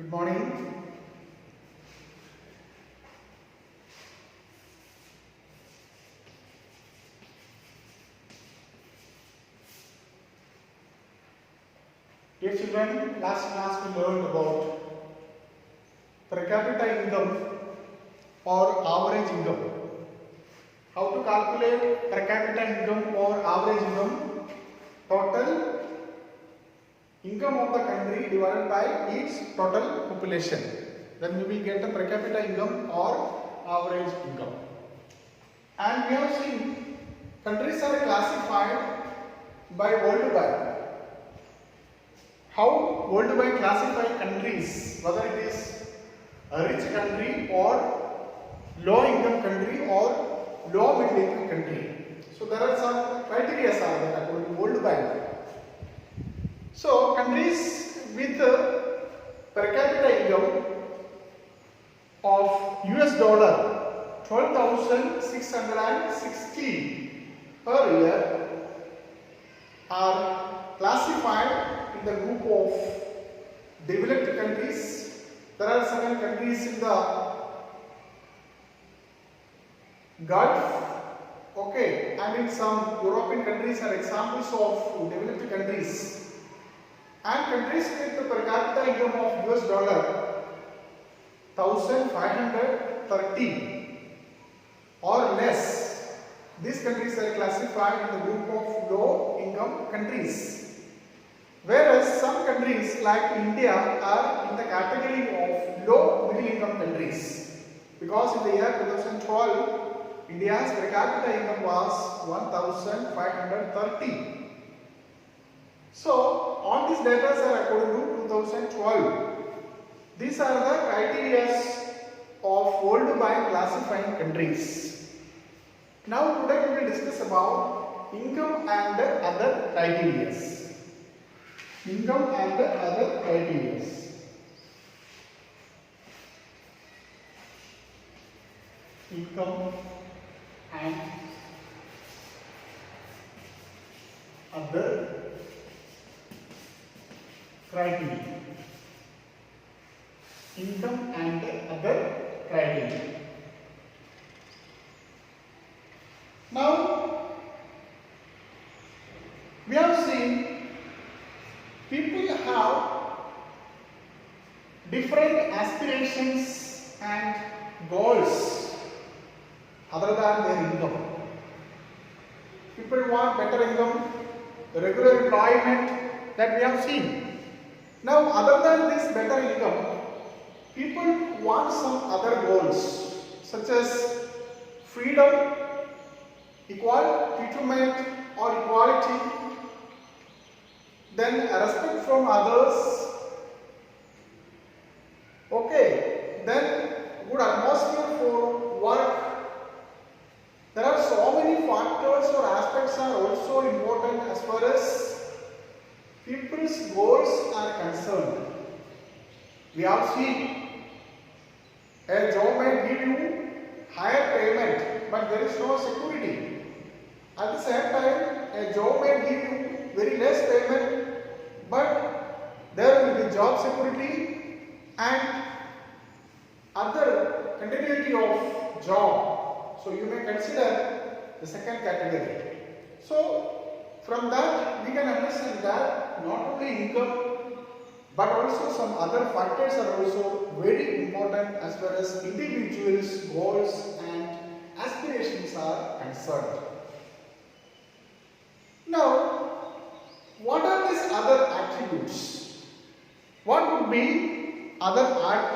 Good morning. Dear children, last class we learned about per capita income or average income. How to calculate per capita income or average income? Total income of the country divided by its total population. Then we will get the per capita income or average income. And we have seen countries are classified by World Bank. How World Bank classify countries, whether it is a rich country or low income country or low middle income country. So there are some criteria according to World Bank. So countries with per capita income of US dollar 12,660 per year are classified in the group of developed countries. There are several countries in the Gulf, okay, and in some European countries are examples of developed countries. And countries with the per capita income of US dollar 1,530 or less, these countries are classified in the group of low income countries. Whereas some countries like India are in the category of low middle income countries, because in the year 2012 India's per capita income was 1,530. So all these data are according to 2012. These are the criteria of World Bank classifying countries. Now today we will discuss about income and other criteria. Income and other criteria. Income and other criteria. Income and other criteria. Now we have seen people have different aspirations and goals other than their income. People want better income, regular employment, that we have seen. Now other than this better income, people want some other goals such as freedom, equal treatment or equality, then respect from others, okay, then good atmosphere for work. There are so many factors or aspects are also important as far as people's goals are concerned. We have seen a job may give you higher payment, but there is no security. At the same time, a job may give you very less payment, but there will be job security and other continuity of job. So you may consider the second category. So from that we can understand that not only income but also some other factors are also very important as far as individuals' goals and aspirations are concerned. Now, what are these other attributes? What would be other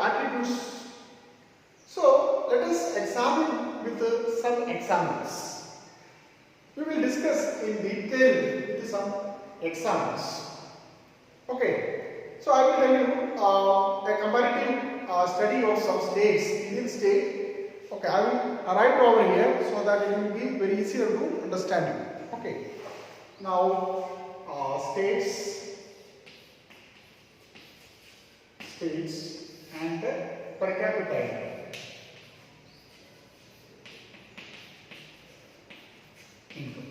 attributes? So, let us examine with some examples. We will discuss in detail with some examples. Okay. So I will tell you a comparative study of some states, Indian state. Okay, I will write over here so that it will be very easier to understand you. Okay. Now states and per capita income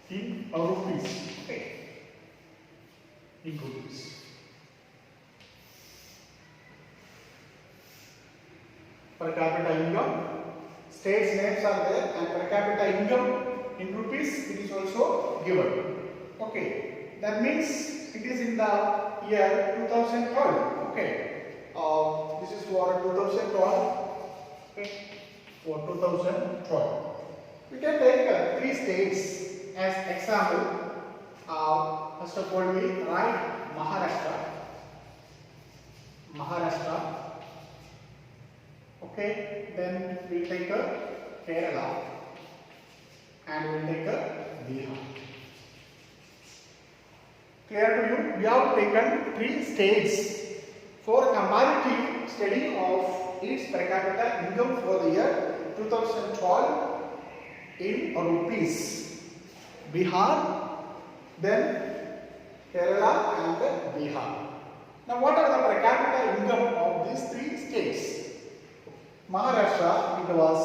in rupees. Okay. In rupees. per capita income. States names are there and per capita income in rupees it is also given. Okay, that means it is in the year 2012. Okay, this is for 2012. Okay, for 2012. We can take 3 states as example. First of all, we write Maharashtra. Okay, then we take Kerala and we take Bihar. Clear to you? We have taken 3 states for comparative study of its per capita income for the year 2012 in rupees. Bihar, then Kerala and Bihar. Now what are the per capita income of these 3 states? Maharashtra, it was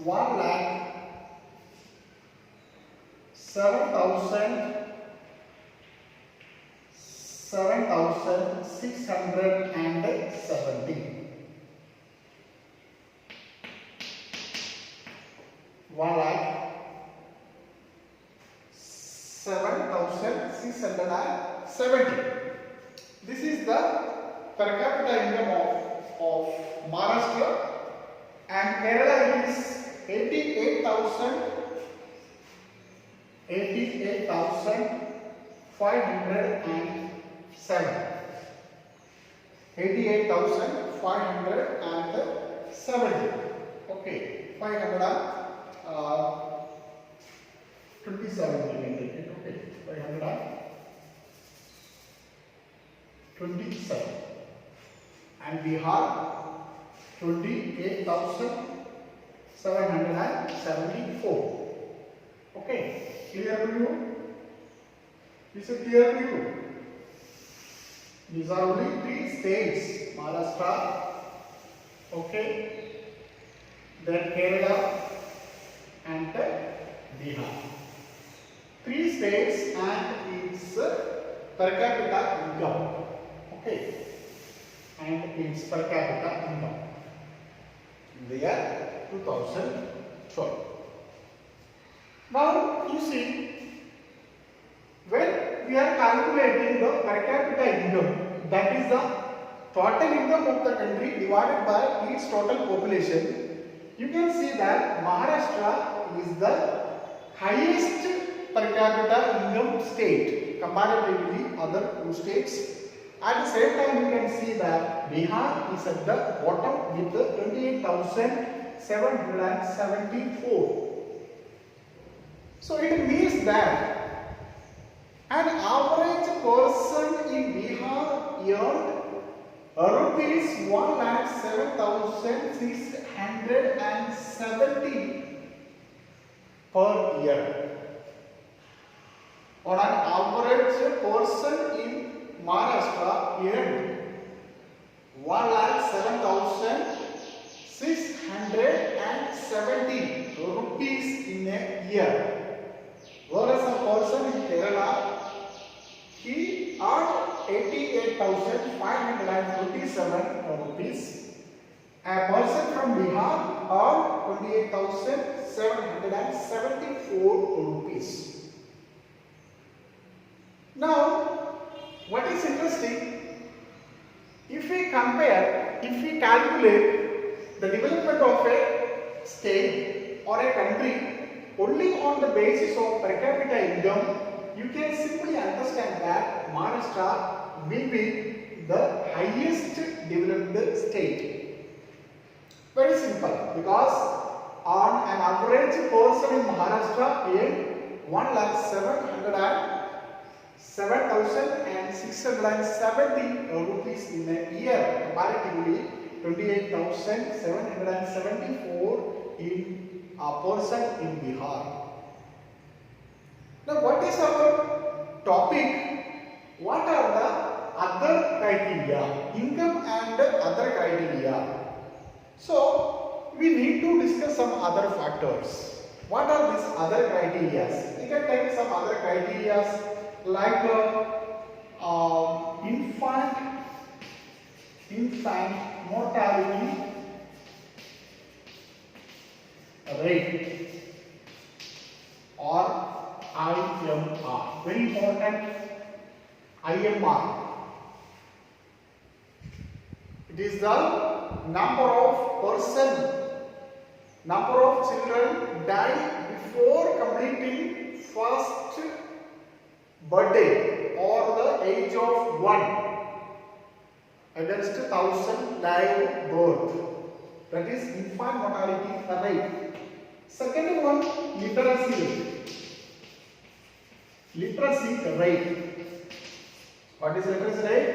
1,07,670. 1,07,670. This is the per capita income of Maharashtra, and Kerala is 88,507. 88,570. Okay, 527 we can take it. Okay, 527. And Bihar 28,774. Okay, clear to you? Is it clear to you? These are only 3 states: Maharashtra, okay, then Kerala and Bihar. 3 states and its per capita income, okay, and its per capita income in the year 2012. Now you see, when we are calculating the per capita income, that is the total income of the country divided by its total population, you can see that Maharashtra is the highest per capita income state comparatively other 2 states. At the same time, you can see that Bihar is at the bottom with 28,774. So it means that an average person in Bihar earned rupees 1,07,670 per year. On an average person in Maharashtra earned 1,07,670 rupees in a year. Whereas a person in Kerala, he earned 88,547 rupees. A person from Bihar earned 28,774 rupees. Now, what is interesting, if we calculate the development of a state or a country only on the basis of per capita income, you can simply understand that Maharashtra will be the highest developed state. Very simple, because on an average person in Maharashtra earned 1,07,670 rupees in a year, comparatively 28,774 in a person in Bihar. Now, what is our topic? What are the other criteria? Income and other criteria. So, we need to discuss some other factors. What are these other criteria? We can take some other criteria like infant mortality rate or IMR. Very important, IMR. It is the number of children die before completing first birthday or the age of 1 against 1,000 live birth. That is infant mortality rate. Second one, literacy rate. Literacy rate. What is literacy rate?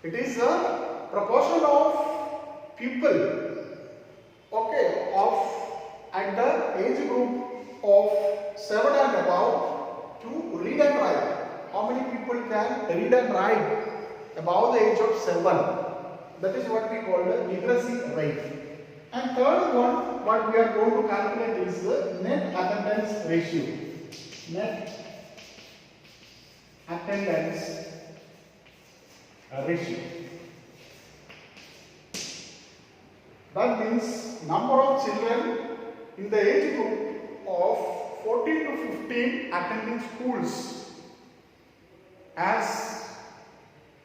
It is a proportion of people, okay, of at the age group of 7 and above to read and write. How many people can read and write above the age of 7? That is what we call the literacy rate. And third one, what we are going to calculate is the net attendance ratio. Net attendance ratio. That means number of children in the age group of 14 to 15 attending schools as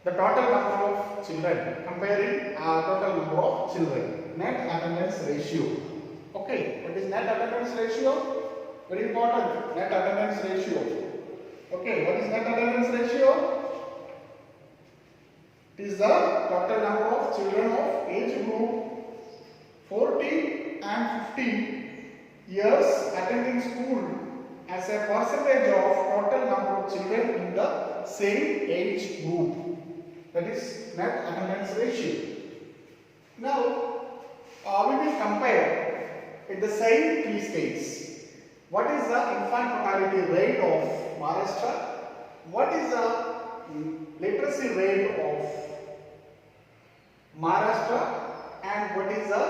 the total number of children, comparing total number of children. Net attendance ratio. Okay, what is net attendance ratio? Very important. Net attendance ratio. Okay, what is net attendance ratio? It is the total number of children of age group 14 and 15 years attending school as a percentage of total number of children in the same age group. That is net attendance ratio. Now, we will compare with the same three states. What is the infant mortality rate of Maharashtra? What is the literacy rate of Maharashtra? And what is the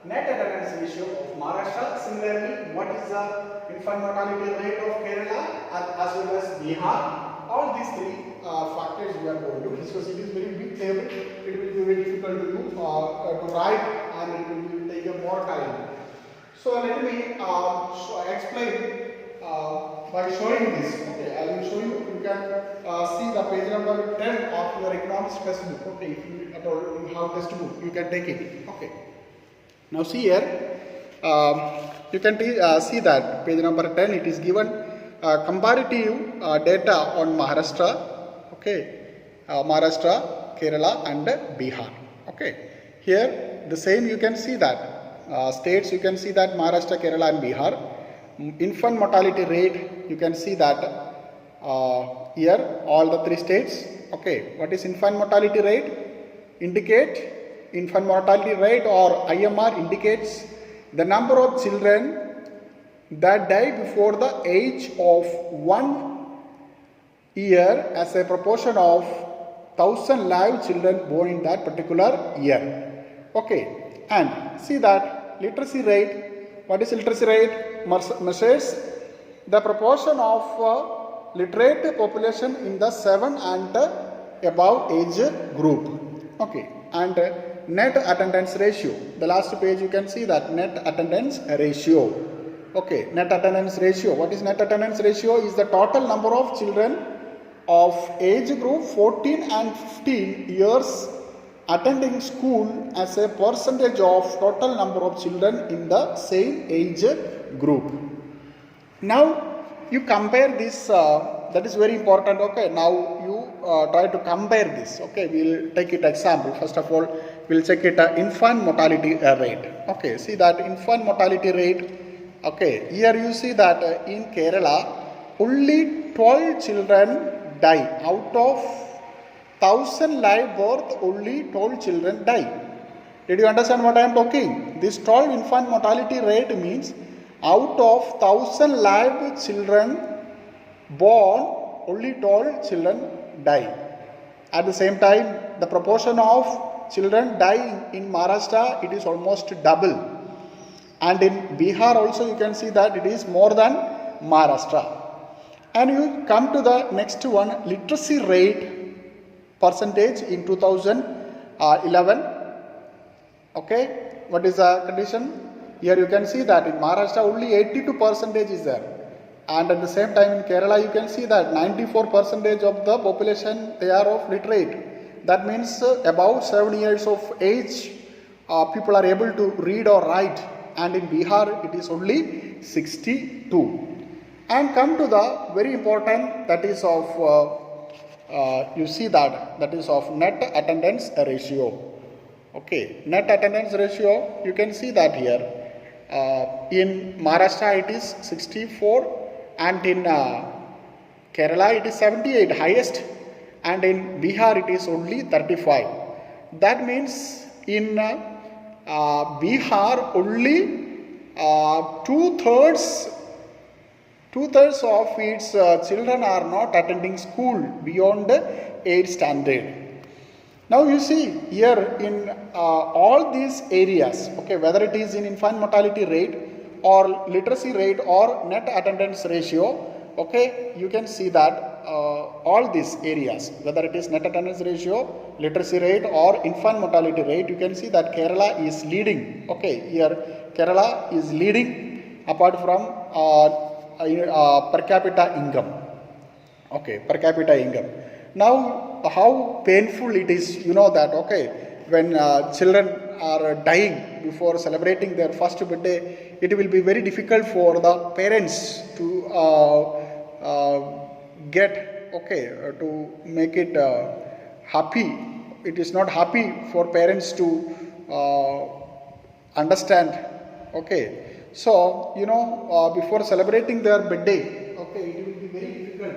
net attendance ratio of Maharashtra? Similarly, what is the infant mortality rate of Kerala as well as Bihar? All these three factors we are going to discuss. It is very big table. It will be very difficult to write, and it will take more time. So let me explain by showing this. Okay, I will show you. You can see the page number 10 of your economics textbook. Okay, if you at all you have textbook, you can take it. Okay. Now see here. You can see that page number 10. It is given comparative data on Maharashtra. Okay, Maharashtra, Kerala, and Bihar. Okay, here the same you can see that states. You can see that Maharashtra, Kerala, and Bihar. Infant mortality rate. You can see that here all the three states. Okay, what is infant mortality rate? Indicate infant mortality rate or IMR indicates the number of children that die before the age of 1 year as a proportion of 1,000 live children born in that particular year. Okay, and see that literacy rate. What is literacy rate? Measures the proportion of literate population in the 7 and above age group. Okay, and net attendance ratio. The last page you can see that net attendance ratio. Okay, net attendance ratio. What is net attendance ratio? Is the total number of children of age group 14 and 15 years attending school as a percentage of total number of children in the same age group. Now you compare this. That is very important. Okay, now you try to compare this. Okay, we will take it example. First of all, we will check it infant mortality rate. Okay, see that infant mortality rate. Okay, here you see that in Kerala only 12 children die out of 1,000 live birth. Only 12 children die. Did you understand what I am talking? This 12 infant mortality rate means out of 1,000 live children born, only 12 children die. At the same time, the proportion of children dying in Maharashtra, it is almost double. And in Bihar also you can see that it is more than Maharashtra. And you come to the next one, literacy rate percentage in 2011. Okay, what is the condition? Here you can see that in Maharashtra only 82% is there. And at the same time in Kerala you can see that 94% of the population they are of literate. That means above 7 years of age people are able to read or write, and in Bihar it is only 62. And come to the very important, that is of you see that is of net attendance ratio. Okay, net attendance ratio you can see that here in Maharashtra it is 64, and in Kerala it is 78 highest, and in Bihar it is only 35. That means in Bihar only two-thirds of its children are not attending school beyond 8th standard. Now you see here in all these areas, okay, whether it is in infant mortality rate or literacy rate or net attendance ratio, okay, you can see that all these areas, whether it is net attendance ratio, literacy rate or infant mortality rate, you can see that Kerala is leading. Okay, here Kerala is leading apart from per capita income. Okay, per capita income. Now how painful it is, you know that, okay, when children are dying before celebrating their first birthday, it will be very difficult for the parents to get, okay, to make it happy. It is not happy for parents to understand. Okay, so you know before celebrating their birthday, okay, it will be very difficult.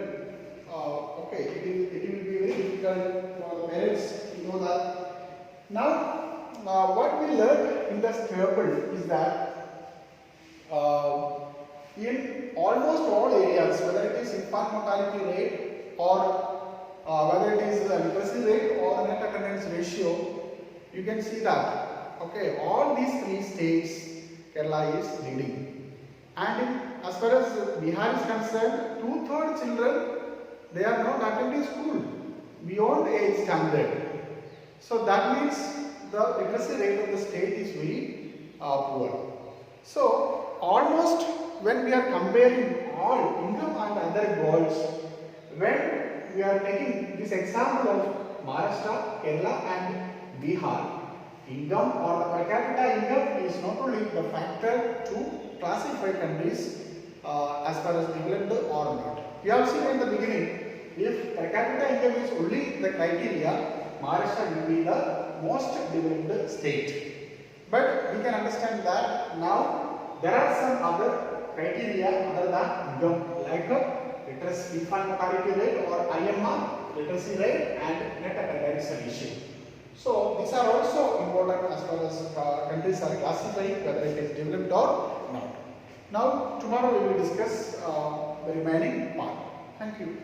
Okay, it will be very difficult for the parents to know that. Now, what we learned in this table is that in almost all areas, whether it is infant mortality rate or whether it is literacy rate or net attendance ratio, you can see that, okay, all these three states Kerala is leading. And as far as Bihar is concerned, two-thirds children they are not attending school beyond 8th standard. So that means the literacy rate of the state is very poor. So almost when we are comparing all income and other goals, when we are taking this example of Maharashtra, Kerala and Bihar, income or the per capita income is not only the factor to classify countries as far as developed or not. We have seen in the beginning, if per capita income is only the criteria, Maharashtra will be the most developed state. But we can understand that now there are some other criteria other than income, like literacy, infant mortality rate or IMR, literacy rate and net attendance ratio. So these are also important as far as countries are classifying whether it is developed or not. Now tomorrow we will discuss the remaining part. Thank you.